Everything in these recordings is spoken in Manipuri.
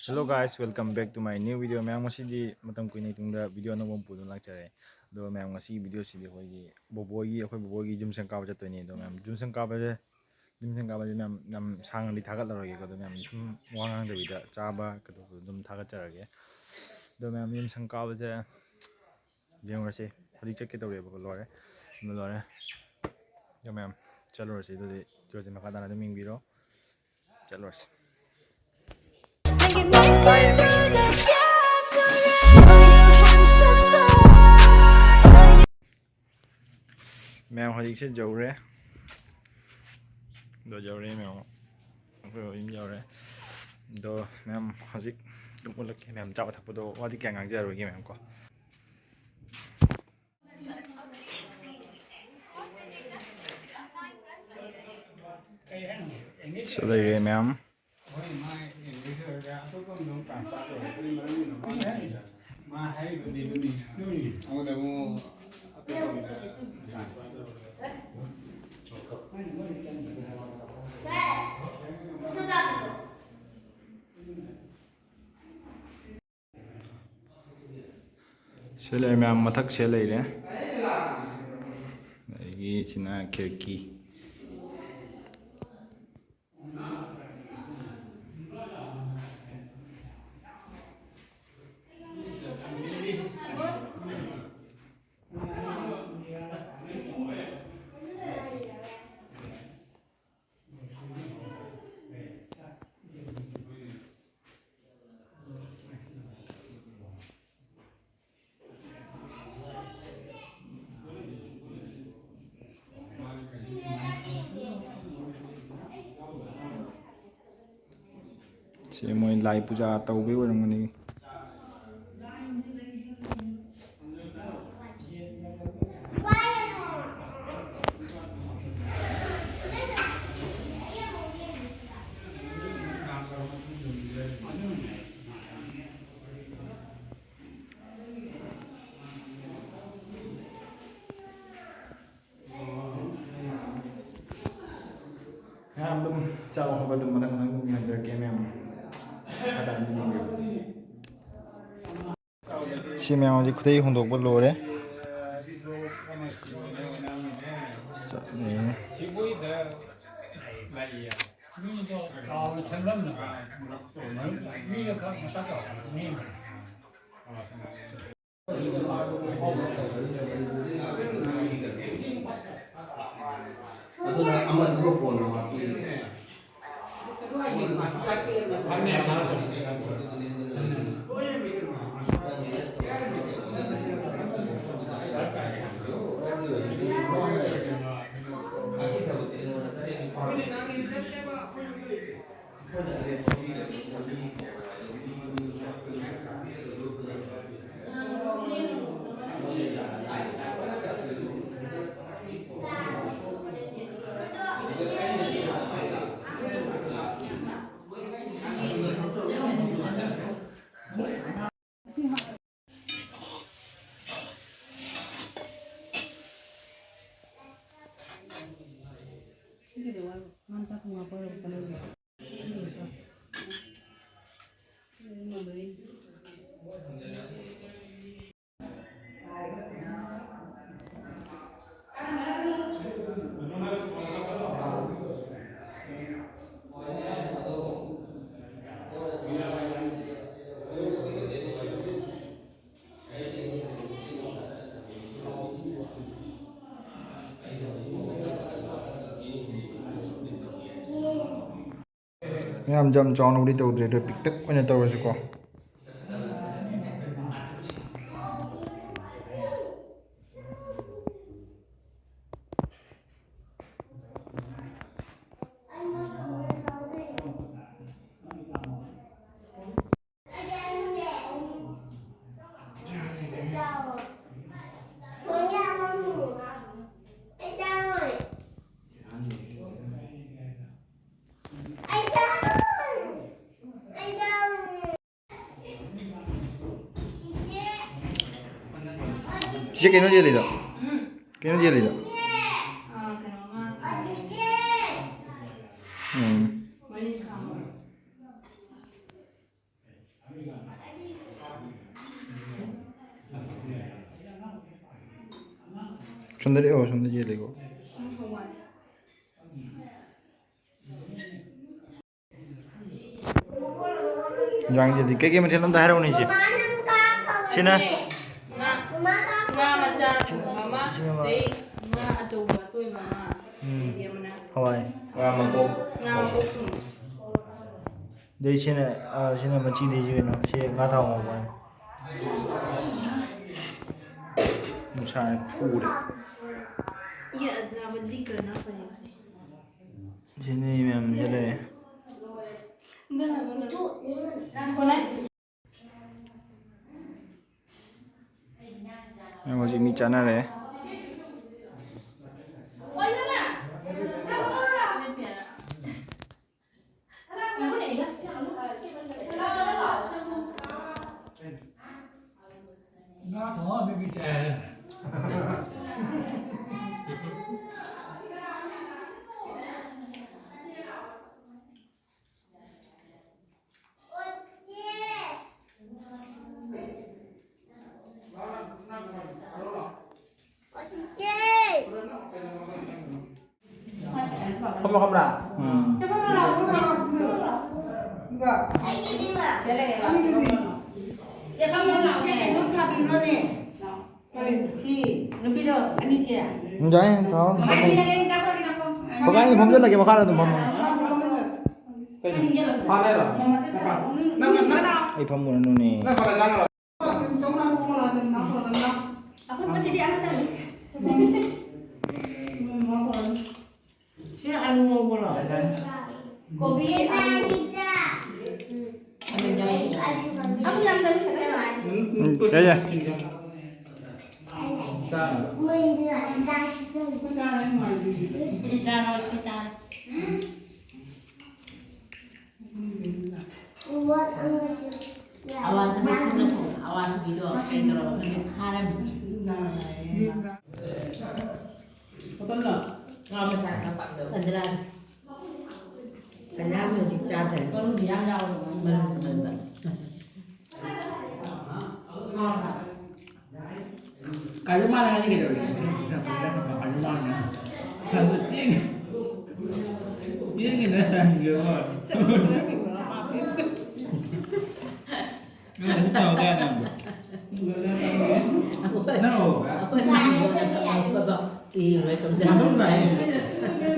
Hello guys, welcome back to my new video. Mayang masidi matam kuini tungda video na bom pudun lakchare. Do mayang masi video sidi hoyi bobogi jumsang kawa jato ni do mayang jumsang kawa je mayang sang li thagat laro ge ko do mayang sum wangang de vida chaba ko do dum thagat charage. Do mayang jumsang kawa je jeng rase hori check ke tawre ko lore. Do mayang chalo rase do de joje makada na ming biro. Chalo rase. Mèo hồi sẽ dầu ra đồ dầu ra mèo rồi im dầu ra đồ mèo hồi đúng một lực mèo chào thật đồ qua đi càng ngang giờ rồi mèo có số đây mèo sẽ lấy mèo mà thắc sẽ lấy đấy cái chỉ là kirki sẽ mỗi lại puja tàu với orang ini yang belum jauh betul mana ngajar game yang ada di minggu. Si mèo thì thấy không được bắt lô đấy. aman mikrofon Mèo jam chọn đi tàu để pick tức cái này tàu rồi có. Chị cái nó gì đó? Cái nó gì đó? 손들이 손들이 되고. yang jadi kayak gimana nonton hari ini sih? Cina. Nga macha mama dei nga ajoba toy mama dia mana Hawaii. Nga mangkok. nga mangkok Dari Cina, Cina macam ni je, no. Cina nggak tahu apa. Musa kuda. iya na bandi karna padega Sini memang jadi. Yang masih mi channel ya. Không không là. Jangan tahu. Pokoknya ini mungkin lagi makan atau mama. Hoa đây rồi. Ini pemuda nih. aku masih diangkat tadi kopi aku yang tadi Ya ya. Awal kami pun awal video Pedro kami haram. Betul tak? Ngam macam apa tu? Anjuran. Kenapa mesti cakap? Kalau dia jauh, benar. Kayu mana aja gitu. Kita kayu mana. Kayu ting. Dia gini gitu. Nggak tahu kan aku. Aku nak bawa di macam tu. Mantul tak ini?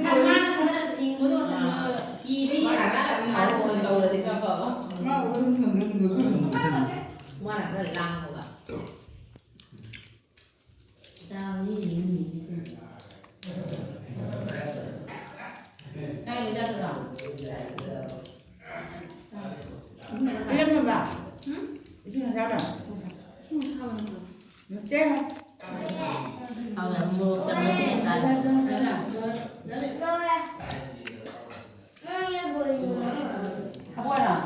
Sama ada tinggal tu sama kiri ada mau tahu dah tinggal apa? Mana ada lang juga. Tahu ni. Tahu ni dah terang. Ini apa? Itu nak apa? Awak mau tengok kita. Apa dah?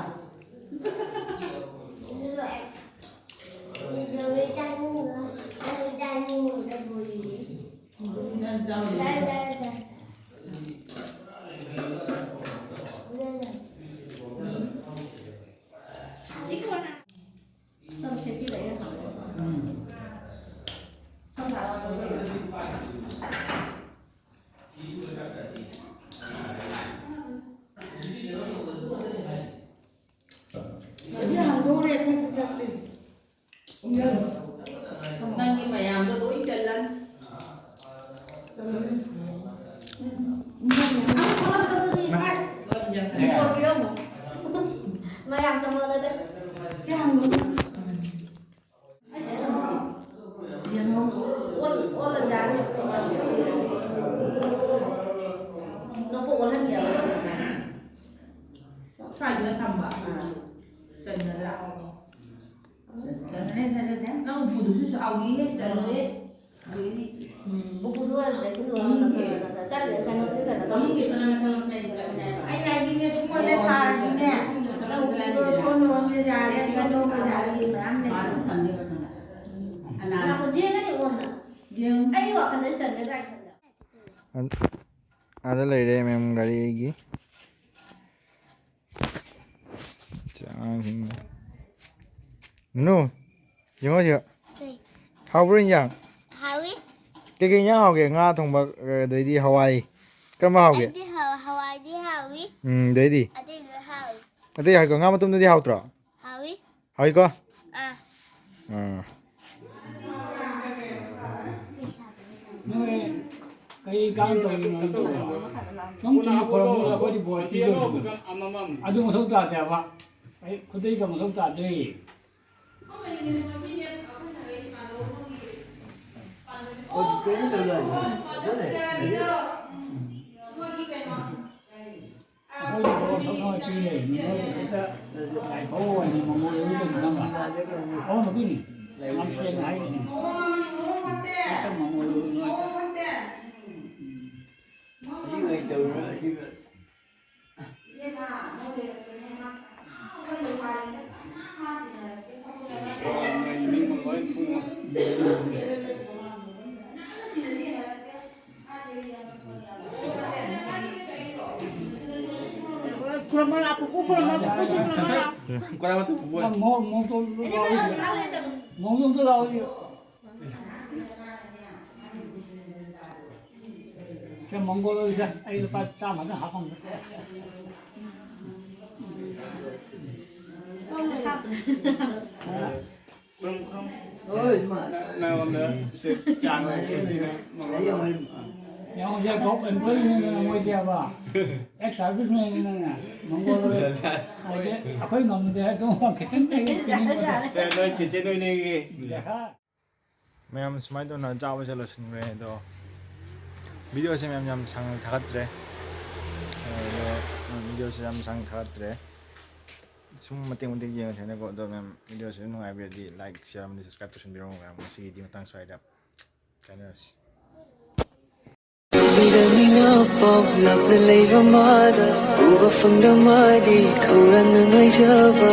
Nanti bayam tu doi jalan. Bayam trong mơ đây Chứ không đúng. ôn là giá đi nó phụ ôn rất nhiều Phải chúng ta thầm bảo. Trần là đạo. Nó phụ đủ sự ảo ý hết giờ rồi ấy. buku dua dari situ saya lihat channel situ ada Kamu gitu nama Anh này đi nghe chúng tôi lên thà đi nghe. Đâu tôi xôn luôn bây giờ lên cái đâu bây giờ gì mà ăn này. nah kunci kan di ôn Riêng ayo akan dari channel đây Ada lagi memang dari lagi. Jangan sini. No, yang apa sih? How bring yang? Hawi, ꯀꯩꯀꯩ ꯏꯟꯖꯥꯡ ꯍꯥꯎꯒꯦ ꯉꯥ ꯊꯣꯡꯕ ꯑꯗꯩꯗꯤ ꯍꯋꯥꯏ ꯀꯔꯝꯕ ꯍꯥꯎꯒꯦ ꯍꯋꯥꯏꯗꯤ ꯍꯥꯎꯏ ꯑꯗꯩꯗꯤ ꯑꯇꯩꯁꯨ ꯍꯥꯎꯏ ꯑꯇꯩ ꯍꯥꯎꯏꯀꯣ ꯉꯥ ꯃꯇꯨꯝꯗꯨꯗꯤ ꯍꯥꯎꯇ꯭ꯔꯣ ꯍꯥꯎꯏ ꯍꯥꯎꯏꯀꯣ ꯅꯣꯏ ꯀꯩ ꯀꯥꯟ ꯇꯧꯔꯤꯅꯣ ꯁꯨꯝ ꯆꯨꯝꯅ ꯈꯣꯏꯔꯝꯕꯗ ꯑꯩꯈꯣꯏꯗꯤ ꯕꯣꯏ ꯄꯤꯖꯕꯅꯤ ꯑꯗꯨ ꯃꯊꯧ ꯇꯥꯗꯦꯕ ꯑꯩ ꯈꯨꯗꯩꯒ ꯃꯊꯧ ꯇꯥꯗꯦ ꯑꯩꯈꯣꯏꯗꯤ ꯕꯣꯏ ꯁꯧ ꯄꯤꯌꯦ ꯈꯤꯇ ꯂꯥꯏꯐꯧ ꯑꯣꯏꯅ ꯃꯉꯣꯟ ꯑꯗꯨ ꯀꯩꯅꯣ ꯈꯪꯕ ꯑꯍꯨꯝꯃꯛꯀꯤꯅꯤ ꯌꯥꯝ ꯁꯦꯡꯅ ꯍꯥꯏꯔꯤꯁꯤꯅꯤ ꯃꯉꯣꯟ ꯅꯣꯏ 몽골에서 아이들 빠 짜마자 하고 yang dia kok employ ni mau dia apa ex service ni Mongol aja apa yang ngomong dia tu kita ni ꯃꯌꯥꯝ ꯁꯨꯃꯥꯏꯅ ꯇꯧꯅ ꯆꯥꯕ ꯆꯠꯂꯁꯤꯟꯈ꯭ꯔꯦ ꯑꯗꯣ ꯚꯤꯗꯤꯑꯣꯁꯦ ꯃꯌꯥꯝ ꯌꯥꯝ ꯁꯥꯡꯅ ꯊꯥꯒꯠꯇ꯭ꯔꯦ ꯑꯗꯣ ꯚꯤꯗꯤꯑꯣꯁꯦ ꯌꯥꯝ ꯁꯥꯡꯅ ꯊꯥꯒꯠꯇ꯭ꯔꯦ ꯁꯨꯝ ꯃꯇꯦꯛ ꯌꯦꯡꯉꯁꯦꯅꯀꯣ ꯑꯗꯣ ꯃꯌꯥꯝ ꯚꯤꯗꯤꯑꯣꯁꯦ ꯅꯨꯡꯉꯥꯏꯕꯤꯔꯗꯤ ꯂꯥꯏꯛ ꯁꯤꯌꯔ ꯑꯃꯗꯤ ꯁꯕꯁꯀ꯭ꯔꯥꯏꯕ ꯇꯧꯁꯟꯕꯤꯔꯝꯃꯨ ꯃꯌꯥꯝ ꯉꯁꯤꯒꯤꯗꯤ ꯃꯇꯥꯡ ꯁ꯭ꯋꯥꯏꯗ ꯀꯥꯏꯅꯔꯁꯤ ꯂꯩꯕ ꯃꯥꯗ ꯎꯕ ꯐꯪꯗ ꯃꯥꯗꯤ ꯈꯧꯔꯥꯡꯅ ꯉꯥꯏꯖꯕ